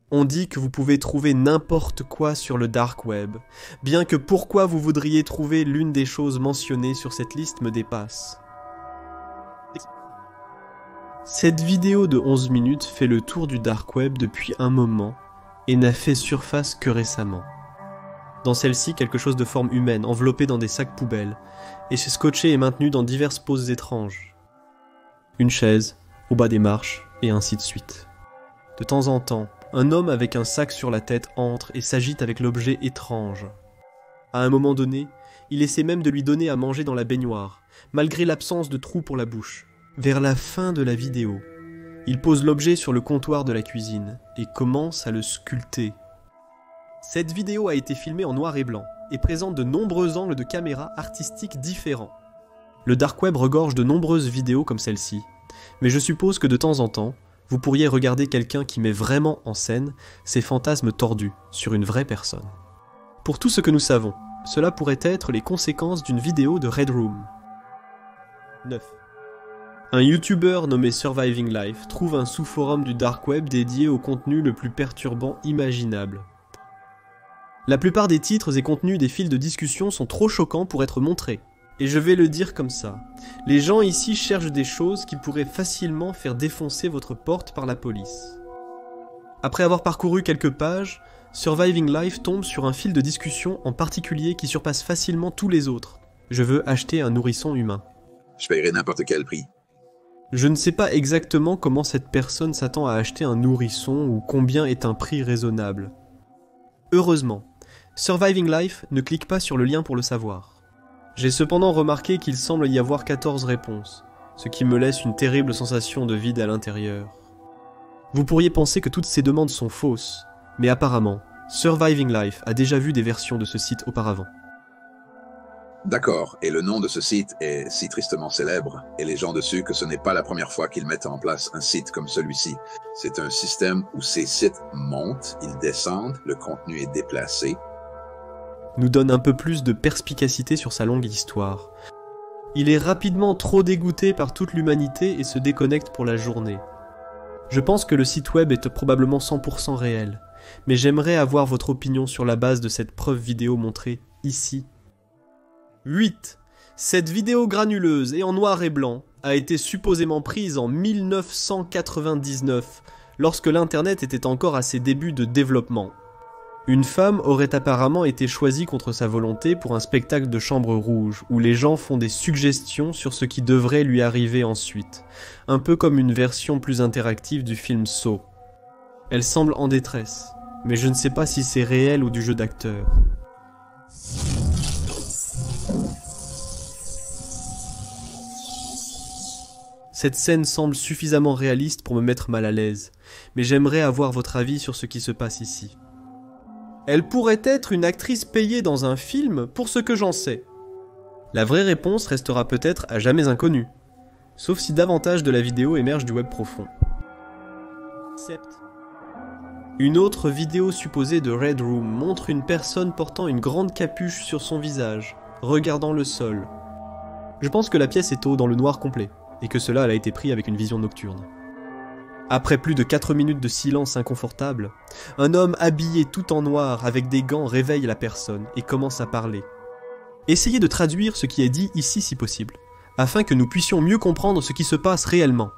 On dit que vous pouvez trouver n'importe quoi sur le dark web, bien que pourquoi vous voudriez trouver l'une des choses mentionnées sur cette liste me dépasse. Cette vidéo de 11 minutes fait le tour du dark web depuis un moment et n'a fait surface que récemment. Dans celle-ci, quelque chose de forme humaine, enveloppé dans des sacs poubelles, et c'est scotché et maintenu dans diverses poses étranges. Une chaise, au bas des marches, et ainsi de suite. De temps en temps, un homme avec un sac sur la tête entre et s'agite avec l'objet étrange. À un moment donné, il essaie même de lui donner à manger dans la baignoire, malgré l'absence de trou pour la bouche. Vers la fin de la vidéo, il pose l'objet sur le comptoir de la cuisine et commence à le sculpter. Cette vidéo a été filmée en noir et blanc et présente de nombreux angles de caméra artistiques différents. Le dark web regorge de nombreuses vidéos comme celle-ci, mais je suppose que de temps en temps, vous pourriez regarder quelqu'un qui met vraiment en scène ses fantasmes tordus sur une vraie personne. Pour tout ce que nous savons, cela pourrait être les conséquences d'une vidéo de Red Room. 9. Un YouTuber nommé Surviving Life trouve un sous-forum du dark web dédié au contenu le plus perturbant imaginable. La plupart des titres et contenus des fils de discussion sont trop choquants pour être montrés. Et je vais le dire comme ça. Les gens ici cherchent des choses qui pourraient facilement faire défoncer votre porte par la police. Après avoir parcouru quelques pages, Surviving Life tombe sur un fil de discussion en particulier qui surpasse facilement tous les autres. Je veux acheter un nourrisson humain. Je paierai n'importe quel prix. Je ne sais pas exactement comment cette personne s'attend à acheter un nourrisson ou combien est un prix raisonnable. Heureusement, Surviving Life ne clique pas sur le lien pour le savoir. J'ai cependant remarqué qu'il semble y avoir 14 réponses, ce qui me laisse une terrible sensation de vide à l'intérieur. Vous pourriez penser que toutes ces demandes sont fausses, mais apparemment, Surviving Life a déjà vu des versions de ce site auparavant. D'accord, et le nom de ce site est si tristement célèbre, et les gens dessus, que ce n'est pas la première fois qu'ils mettent en place un site comme celui-ci. C'est un système où ces sites montent, ils descendent, le contenu est déplacé. Nous donne un peu plus de perspicacité sur sa longue histoire. Il est rapidement trop dégoûté par toute l'humanité et se déconnecte pour la journée. Je pense que le site web est probablement 100% réel, mais j'aimerais avoir votre opinion sur la base de cette preuve vidéo montrée ici. 8. Cette vidéo granuleuse et en noir et blanc a été supposément prise en 1999, lorsque l'internet était encore à ses débuts de développement. Une femme aurait apparemment été choisie contre sa volonté pour un spectacle de chambre rouge, où les gens font des suggestions sur ce qui devrait lui arriver ensuite, un peu comme une version plus interactive du film Saw. Elle semble en détresse, mais je ne sais pas si c'est réel ou du jeu d'acteur. Cette scène semble suffisamment réaliste pour me mettre mal à l'aise, mais j'aimerais avoir votre avis sur ce qui se passe ici. Elle pourrait être une actrice payée dans un film pour ce que j'en sais. La vraie réponse restera peut-être à jamais inconnue, sauf si davantage de la vidéo émerge du web profond. 7. Une autre vidéo supposée de Red Room montre une personne portant une grande capuche sur son visage, regardant le sol. Je pense que la pièce est dans le noir complet, et que cela a été pris avec une vision nocturne. Après plus de 4 minutes de silence inconfortable, un homme habillé tout en noir avec des gants réveille la personne et commence à parler. Essayez de traduire ce qui est dit ici si possible, afin que nous puissions mieux comprendre ce qui se passe réellement.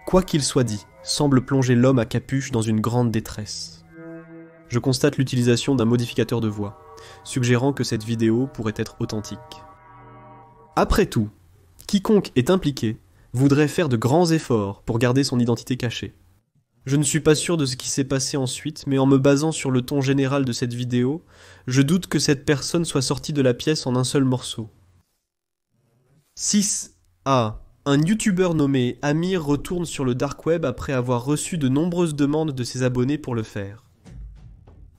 Quoi qu'il soit dit, semble plonger l'homme à capuche dans une grande détresse. Je constate l'utilisation d'un modificateur de voix, suggérant que cette vidéo pourrait être authentique. Après tout, quiconque est impliqué voudrait faire de grands efforts pour garder son identité cachée. Je ne suis pas sûr de ce qui s'est passé ensuite, mais en me basant sur le ton général de cette vidéo, je doute que cette personne soit sortie de la pièce en un seul morceau. 6a. Un YouTuber nommé Amir retourne sur le dark web après avoir reçu de nombreuses demandes de ses abonnés pour le faire.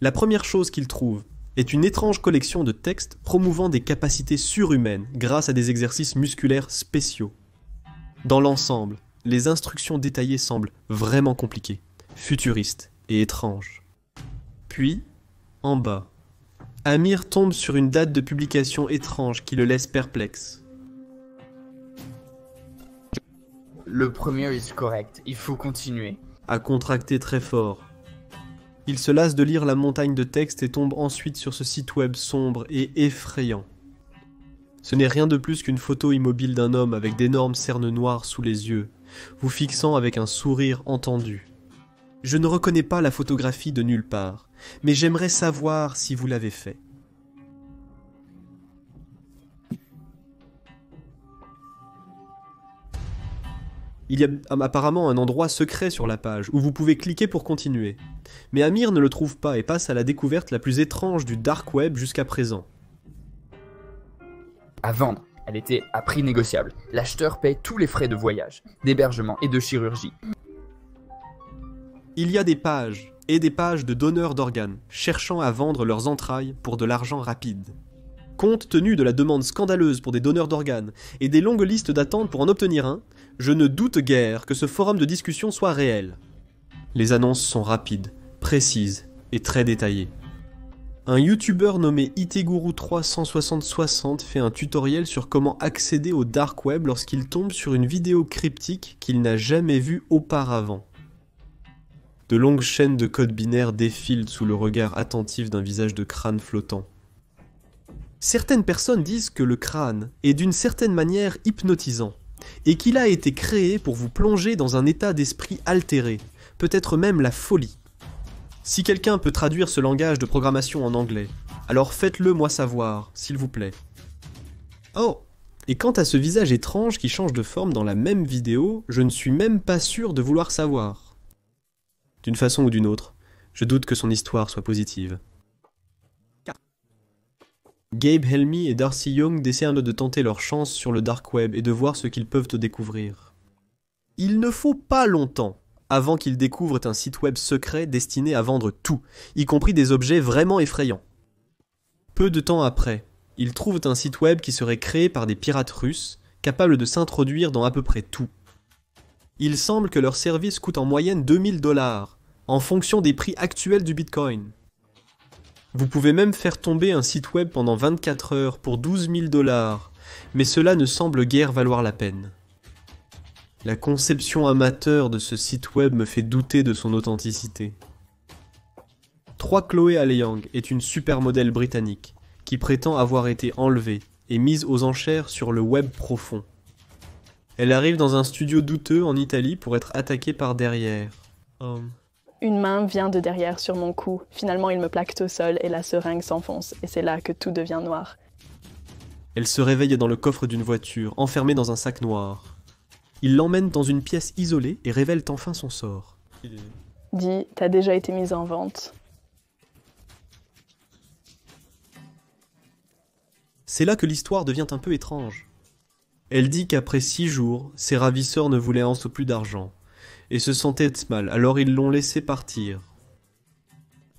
La première chose qu'il trouve est une étrange collection de textes promouvant des capacités surhumaines grâce à des exercices musculaires spéciaux. Dans l'ensemble, les instructions détaillées semblent vraiment compliquées, futuristes et étranges. Puis, En bas, Amir tombe sur une date de publication étrange qui le laisse perplexe. Le premier est correct, il faut continuer. A contracté très fort. Il se lasse de lire la montagne de texte et tombe ensuite sur ce site web sombre et effrayant. Ce n'est rien de plus qu'une photo immobile d'un homme avec d'énormes cernes noires sous les yeux, vous fixant avec un sourire entendu. Je ne reconnais pas la photographie de nulle part, mais j'aimerais savoir si vous l'avez fait. Il y a apparemment un endroit secret sur la page où vous pouvez cliquer pour continuer. Mais Amir ne le trouve pas et passe à la découverte la plus étrange du dark web jusqu'à présent. À vendre, elle était à prix négociable. L'acheteur paye tous les frais de voyage, d'hébergement et de chirurgie. Il y a des pages et des pages de donneurs d'organes cherchant à vendre leurs entrailles pour de l'argent rapide. Compte tenu de la demande scandaleuse pour des donneurs d'organes et des longues listes d'attente pour en obtenir un, je ne doute guère que ce forum de discussion soit réel. Les annonces sont rapides, précises et très détaillées. Un youtubeur nommé Iteguru36060 fait un tutoriel sur comment accéder au dark web lorsqu'il tombe sur une vidéo cryptique qu'il n'a jamais vue auparavant. De longues chaînes de codes binaires défilent sous le regard attentif d'un visage de crâne flottant. Certaines personnes disent que le crâne est d'une certaine manière hypnotisant, et qu'il a été créé pour vous plonger dans un état d'esprit altéré, peut-être même la folie. Si quelqu'un peut traduire ce langage de programmation en anglais, alors faites-le moi savoir, s'il vous plaît. Oh, et quant à ce visage étrange qui change de forme dans la même vidéo, je ne suis même pas sûr de vouloir savoir. D'une façon ou d'une autre, je doute que son histoire soit positive. Gabe Helmy et Darcy Young décernent de tenter leur chance sur le dark web et de voir ce qu'ils peuvent découvrir. Il ne faut pas longtemps avant qu'ils découvrent un site web secret destiné à vendre tout, y compris des objets vraiment effrayants. Peu de temps après, ils trouvent un site web qui serait créé par des pirates russes, capables de s'introduire dans à peu près tout. Il semble que leur service coûte en moyenne 2000 $, en fonction des prix actuels du Bitcoin. Vous pouvez même faire tomber un site web pendant 24 heures pour 12 000 $, mais cela ne semble guère valoir la peine. La conception amateur de ce site web me fait douter de son authenticité. 3 Chloé Aleyang est une supermodèle britannique qui prétend avoir été enlevée et mise aux enchères sur le web profond. Elle arrive dans un studio douteux en Italie pour être attaquée par derrière. Une main vient de derrière sur mon cou. Finalement, il me plaque au sol et la seringue s'enfonce. Et c'est là que tout devient noir. Elle se réveille dans le coffre d'une voiture, enfermée dans un sac noir. Il l'emmène dans une pièce isolée et révèle enfin son sort. Dis, t'as déjà été mise en vente. C'est là que l'histoire devient un peu étrange. Elle dit qu'après 6 jours, ses ravisseurs ne voulaient en plus d'argent, et se sentaient mal, alors ils l'ont laissé partir.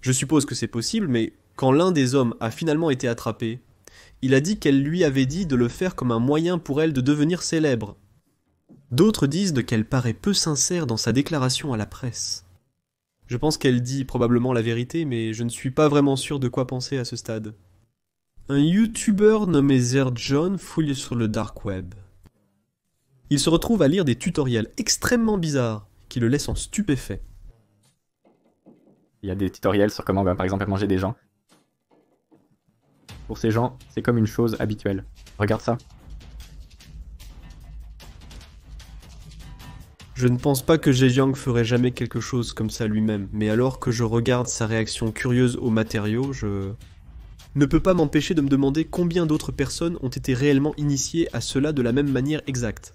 Je suppose que c'est possible, mais quand l'un des hommes a finalement été attrapé, il a dit qu'elle lui avait dit de le faire comme un moyen pour elle de devenir célèbre. D'autres disent qu'elle paraît peu sincère dans sa déclaration à la presse. Je pense qu'elle dit probablement la vérité, mais je ne suis pas vraiment sûr de quoi penser à ce stade. Un youtubeur nommé Zerjohn fouille sur le dark web. Il se retrouve à lire des tutoriels extrêmement bizarres qui le laissent en stupéfait. Il y a des tutoriels sur comment, par exemple, manger des gens. Pour ces gens, c'est comme une chose habituelle. Regarde ça. Je ne pense pas que Zhejiang ferait jamais quelque chose comme ça lui-même, mais alors que je regarde sa réaction curieuse aux matériaux, je ne peux pas m'empêcher de me demander combien d'autres personnes ont été réellement initiées à cela de la même manière exacte.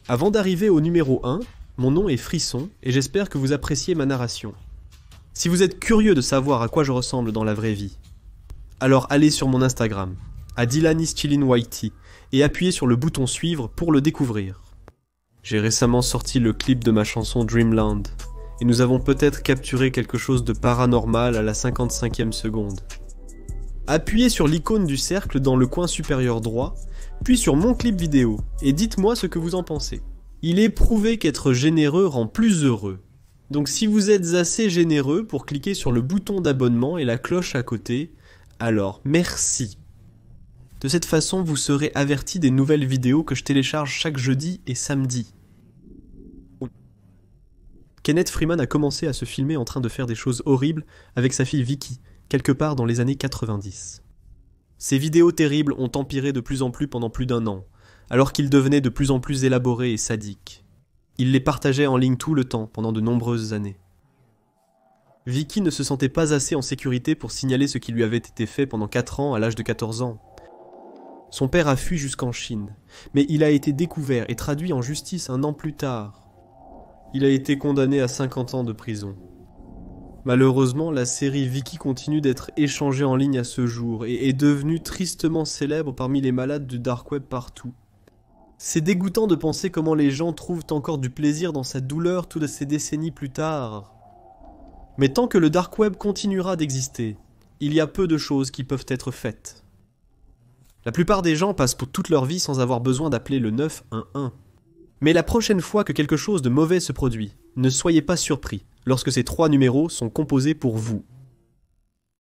Avant d'arriver au numéro 1, mon nom est Frisson, et j'espère que vous appréciez ma narration. Si vous êtes curieux de savoir à quoi je ressemble dans la vraie vie, alors allez sur mon Instagram, à DylanIsChillinWhitey, et appuyez sur le bouton suivre pour le découvrir. J'ai récemment sorti le clip de ma chanson Dreamland, et nous avons peut-être capturé quelque chose de paranormal à la 55e seconde. Appuyez sur l'icône du cercle dans le coin supérieur droit, puis sur mon clip vidéo, et dites-moi ce que vous en pensez. Il est prouvé qu'être généreux rend plus heureux. Donc si vous êtes assez généreux pour cliquer sur le bouton d'abonnement et la cloche à côté, alors merci. De cette façon, vous serez averti des nouvelles vidéos que je télécharge chaque jeudi et samedi. Kenneth Freeman a commencé à se filmer en train de faire des choses horribles avec sa fille Vicky, quelque part dans les années 90. Ces vidéos terribles ont empiré de plus en plus pendant plus d'1 an, alors qu'ils devenaient de plus en plus élaborés et sadiques. Il les partageait en ligne tout le temps, pendant de nombreuses années. Vicky ne se sentait pas assez en sécurité pour signaler ce qui lui avait été fait pendant 4 ans à l'âge de 14 ans. Son père a fui jusqu'en Chine, mais il a été découvert et traduit en justice 1 an plus tard. Il a été condamné à 50 ans de prison. Malheureusement, la série Vicky continue d'être échangée en ligne à ce jour et est devenue tristement célèbre parmi les malades du dark web partout. C'est dégoûtant de penser comment les gens trouvent encore du plaisir dans sa douleur toutes ces décennies plus tard. Mais tant que le dark web continuera d'exister, il y a peu de choses qui peuvent être faites. La plupart des gens passent pour toute leur vie sans avoir besoin d'appeler le 911. Mais la prochaine fois que quelque chose de mauvais se produit, ne soyez pas surpris lorsque ces 3 numéros sont composés pour vous.